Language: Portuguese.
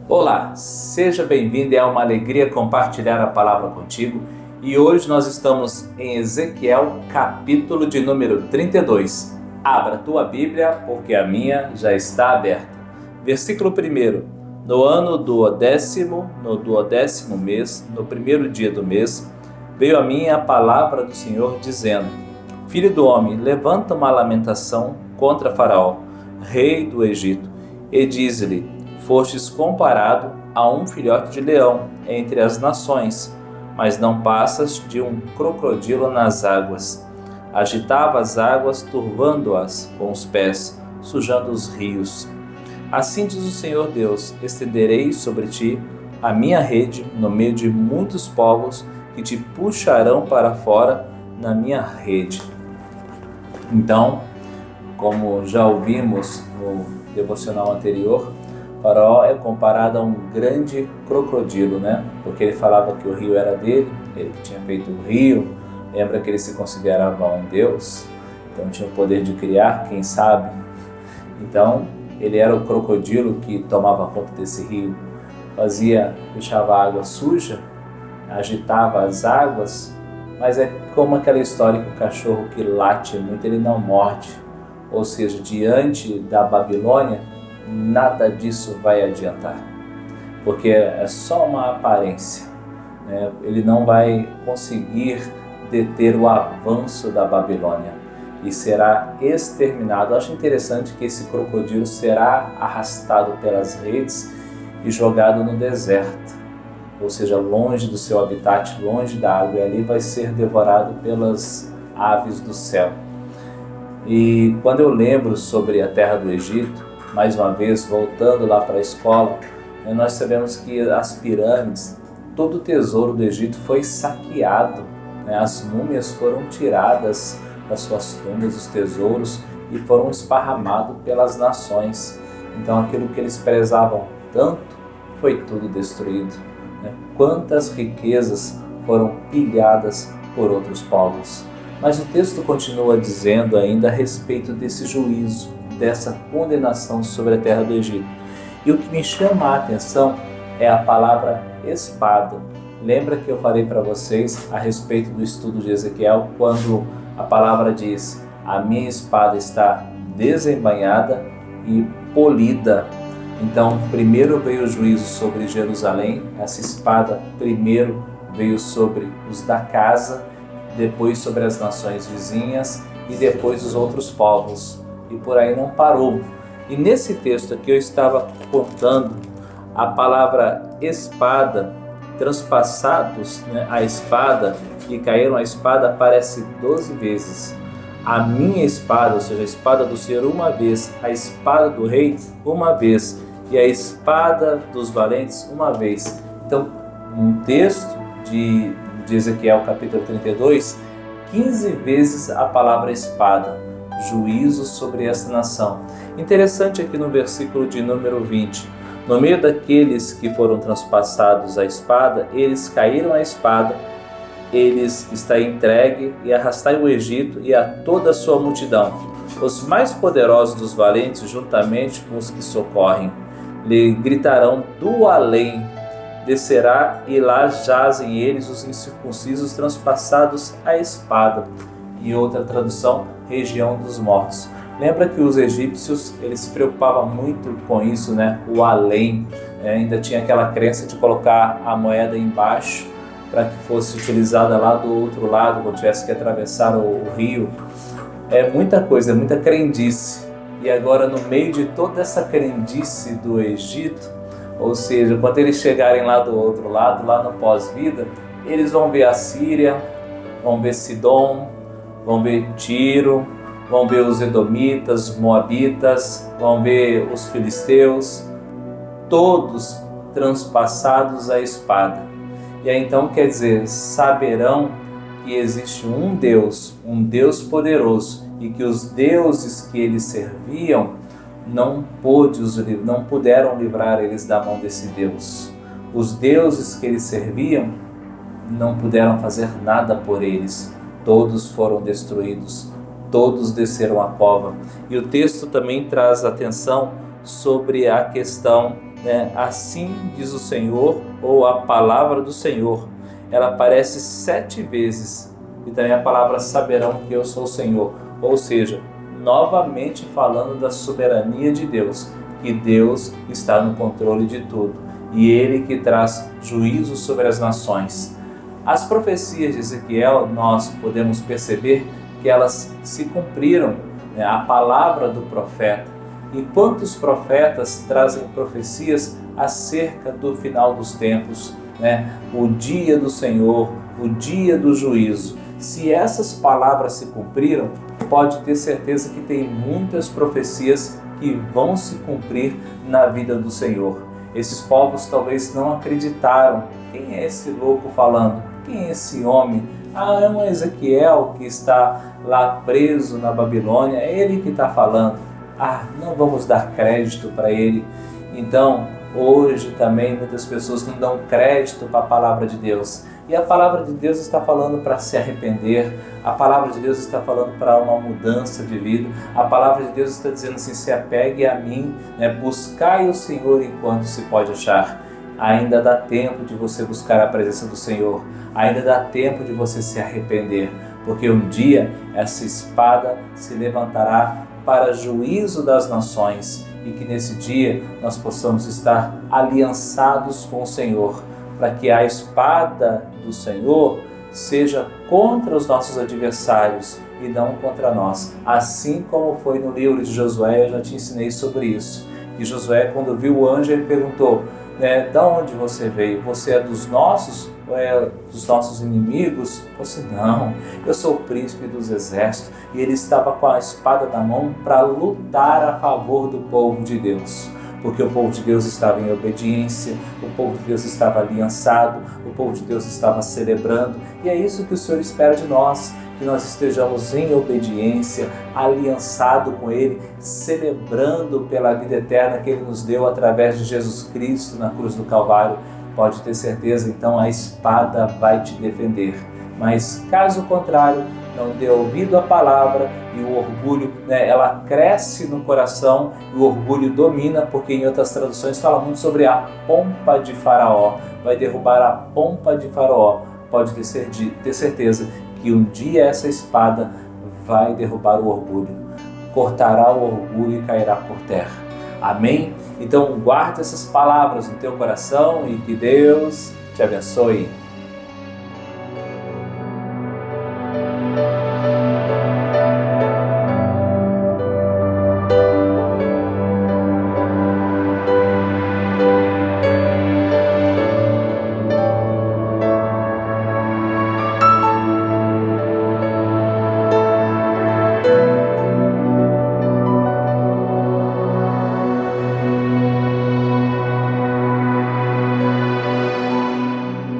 Olá, seja bem-vindo, é uma alegria compartilhar a palavra contigo e hoje nós estamos em Ezequiel, capítulo de número 32. Abra a tua Bíblia, porque a minha já está aberta. Versículo 1. No ano duodécimo, no duodécimo mês, no primeiro dia do mês, veio a mim a palavra do Senhor dizendo: Filho do homem, levanta uma lamentação contra Faraó, rei do Egito, e diz-lhe: Fostes comparado a um filhote de leão entre as nações, mas não passas de um crocodilo nas águas. Agitava as águas, turvando-as com os pés, sujando os rios. Assim diz o Senhor Deus: estenderei sobre ti a minha rede no meio de muitos povos que te puxarão para fora na minha rede. Então, como já ouvimos no devocional anterior, Faraó é comparado a um grande crocodilo, né? Porque ele falava que o rio era dele, ele que tinha feito o rio. Lembra que ele se considerava um deus, então tinha o poder de criar, quem sabe? Então, ele era o crocodilo que tomava conta desse rio, deixava a água suja, agitava as águas, mas é como aquela história que o cachorro que late muito, ele não morde. Ou seja, diante da Babilônia, nada disso vai adiantar, porque é só uma aparência, né? Ele não vai conseguir deter o avanço da Babilônia e será exterminado. Eu acho interessante que esse crocodilo será arrastado pelas redes e jogado no deserto, ou seja, longe do seu habitat, longe da água, e ali vai ser devorado pelas aves do céu. E quando eu lembro sobre a terra do Egito, mais uma vez, voltando lá para a escola, nós sabemos que as pirâmides, todo o tesouro do Egito foi saqueado, né? As múmias foram tiradas das suas tumbas, os tesouros, e foram esparramados pelas nações. Então aquilo que eles prezavam tanto foi tudo destruído, né? Quantas riquezas foram pilhadas por outros povos. Mas o texto continua dizendo ainda a respeito desse juízo, dessa condenação sobre a terra do Egito. E o que me chama a atenção é a palavra espada. Lembra que eu falei para vocês a respeito do estudo de Ezequiel, quando a palavra diz: a minha espada está desembainhada e polida. Então, primeiro veio o juízo sobre Jerusalém, essa espada primeiro veio sobre os da casa, depois sobre as nações vizinhas e depois os outros povos. E por aí não parou. E nesse texto aqui eu estava contando a palavra espada, transpassados, né, a espada, e caíram a espada, aparece 12 vezes. A minha espada, ou seja, a espada do Senhor uma vez, a espada do rei uma vez, e a espada dos valentes uma vez. Então, um texto de Ezequiel capítulo 32, 15 vezes a palavra espada, juízo sobre esta nação. Interessante aqui no versículo de número 20, no meio daqueles que foram transpassados a espada, eles caíram a espada, eles está entregue e arrastai o Egito e a toda a sua multidão, os mais poderosos dos valentes, juntamente com os que socorrem, lhe gritarão do além, descerá e lá jazem eles os incircuncisos transpassados a espada. E outra tradução, região dos mortos. Lembra que os egípcios, eles se preocupavam muito com isso, né? O além, ainda tinha aquela crença de colocar a moeda embaixo para que fosse utilizada lá do outro lado, quando tivesse que atravessar o rio. É muita coisa, é muita crendice. E agora, no meio de toda essa crendice do Egito, ou seja, quando eles chegarem lá do outro lado, lá no pós-vida, eles vão ver a Síria, vão ver Sidom, vão ver Tiro, vão ver os Edomitas, Moabitas, vão ver os Filisteus, todos transpassados à espada. E aí então quer dizer, saberão que existe um Deus poderoso, e que os deuses que eles serviam não puderam livrar eles da mão desse Deus. Os deuses que eles serviam não puderam fazer nada por eles. Todos foram destruídos, todos desceram a cova. E o texto também traz atenção sobre a questão né, assim diz o Senhor, ou a palavra do Senhor, ela aparece 7 vezes. E também a palavra saberão que eu sou o Senhor. Ou seja, novamente falando da soberania de Deus, que Deus está no controle de tudo. E Ele que traz juízo sobre as nações. As profecias de Ezequiel, nós podemos perceber que elas se cumpriram, né? A palavra do profeta. E quantos profetas trazem profecias acerca do final dos tempos, né? O dia do Senhor, o dia do juízo. Se essas palavras se cumpriram, pode ter certeza que tem muitas profecias que vão se cumprir na vida do Senhor. Esses povos talvez não acreditaram. Quem é esse louco falando? Quem é esse homem? Ah, é um Ezequiel que está lá preso na Babilônia. É ele que está falando. Ah, não vamos dar crédito para ele. Então, hoje também muitas pessoas não dão crédito para a palavra de Deus. E a palavra de Deus está falando para se arrepender. A palavra de Deus está falando para uma mudança de vida. A palavra de Deus está dizendo assim, se apegue a mim, né? Buscai o Senhor enquanto se pode achar. Ainda dá tempo de você buscar a presença do Senhor. Ainda dá tempo de você se arrepender. Porque um dia essa espada se levantará para juízo das nações. E que nesse dia nós possamos estar aliançados com o Senhor, para que a espada do Senhor seja contra os nossos adversários e não contra nós. Assim como foi no livro de Josué, eu já te ensinei sobre isso. E Josué, quando viu o anjo, ele perguntou, de onde você veio? Você é dos nossos ou é dos nossos inimigos? Você não, eu sou o príncipe dos exércitos. E ele estava com a espada na mão para lutar a favor do povo de Deus. Porque o povo de Deus estava em obediência, o povo de Deus estava aliançado, o povo de Deus estava celebrando. E é isso que o Senhor espera de nós, que nós estejamos em obediência, aliançado com Ele, celebrando pela vida eterna que Ele nos deu através de Jesus Cristo na cruz do Calvário. Pode ter certeza, então a espada vai te defender. Mas caso contrário, não dê ouvido à palavra e o orgulho, ela cresce no coração e o orgulho domina, porque em outras traduções fala muito sobre a pompa de Faraó. Vai derrubar a pompa de Faraó. Pode ter certeza que um dia essa espada vai derrubar o orgulho, cortará o orgulho e cairá por terra. Amém? Então guarde essas palavras no teu coração e que Deus te abençoe.